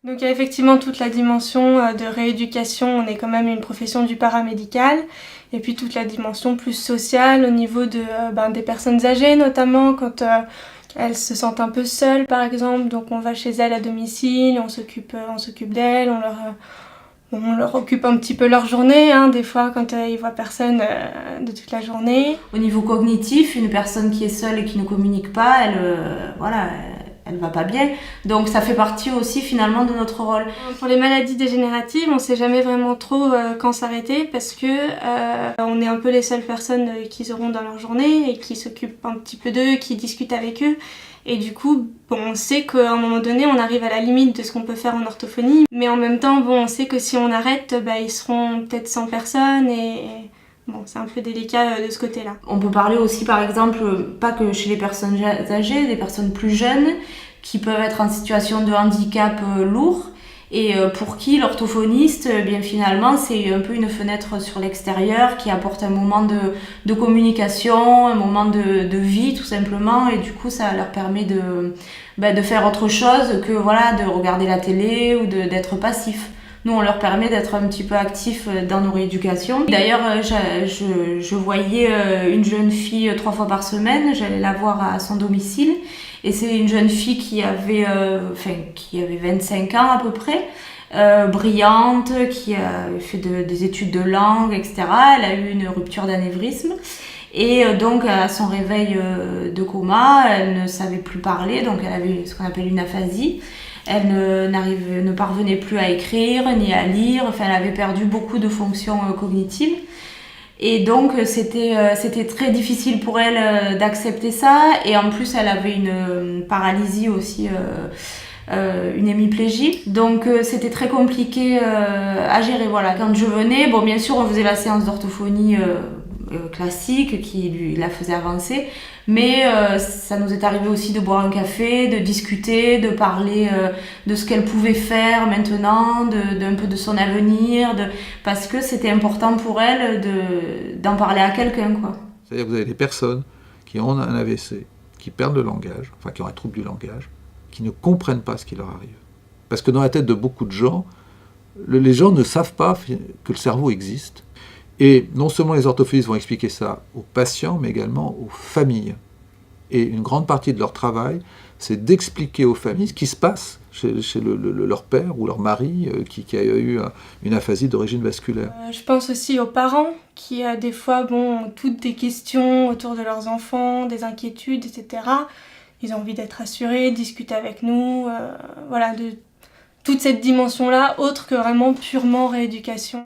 Donc il y a effectivement toute la dimension de rééducation, on est quand même une profession du paramédical, et puis toute la dimension plus sociale au niveau des personnes âgées notamment, quand elles se sentent un peu seules par exemple, donc on va chez elles à domicile, on s'occupe d'elles, on leur occupe un petit peu leur journée, hein, des fois quand ils voient personne de toute la journée. Au niveau cognitif, une personne qui est seule et qui ne communique pas, elle va pas bien. Donc ça fait partie aussi finalement de notre rôle. Pour les maladies dégénératives, on sait jamais vraiment trop quand s'arrêter parce que on est un peu les seules personnes qu'ils auront dans leur journée et qui s'occupent un petit peu d'eux, qui discutent avec eux. Et du coup, on sait qu'à un moment donné, on arrive à la limite de ce qu'on peut faire en orthophonie. Mais en même temps, on sait que si on arrête, ils seront peut-être 100 personnes et bon, c'est un peu délicat de ce côté-là. On peut parler aussi, par exemple, pas que chez les personnes âgées, des personnes plus jeunes qui peuvent être en situation de handicap lourd et pour qui l'orthophoniste, bien finalement, c'est un peu une fenêtre sur l'extérieur qui apporte un moment de communication, un moment de vie tout simplement, et du coup ça leur permet de faire autre chose que voilà, de regarder la télé ou d'être passif. Nous, on leur permet d'être un petit peu actifs dans nos rééducations. D'ailleurs, je voyais une jeune fille 3 fois par semaine, j'allais la voir à son domicile. Et c'est une jeune fille qui avait 25 ans à peu près, brillante, qui a fait des études de langue, etc. Elle a eu une rupture d'anévrisme. Et donc, à son réveil de coma, elle ne savait plus parler, donc elle avait ce qu'on appelle une aphasie. Elle ne parvenait plus à écrire ni à lire, enfin elle avait perdu beaucoup de fonctions cognitives. Et donc c'était très difficile pour elle d'accepter ça, et en plus elle avait une paralysie aussi, une hémiplégie, donc c'était très compliqué à gérer. Voilà. Quand je venais, bon bien sûr on faisait la séance d'orthophonie classique qui la faisait avancer, mais ça nous est arrivé aussi de boire un café, de discuter, de parler de ce qu'elle pouvait faire maintenant, d'un peu de son avenir, parce que c'était important pour elle d'en parler à quelqu'un, quoi. C'est-à-dire que vous avez des personnes qui ont un AVC, qui perdent le langage, enfin qui ont un trouble du langage, qui ne comprennent pas ce qui leur arrive. Parce que dans la tête de beaucoup de gens, les gens ne savent pas que le cerveau existe. Et non seulement les orthophonistes vont expliquer ça aux patients, mais également aux familles. Et une grande partie de leur travail, c'est d'expliquer aux familles ce qui se passe chez leur père ou leur mari qui a eu une aphasie d'origine vasculaire. Je pense aussi aux parents qui, des fois, ont toutes des questions autour de leurs enfants, des inquiétudes, etc. Ils ont envie d'être rassurés, de discuter avec nous, de toute cette dimension-là, autre que vraiment purement rééducation.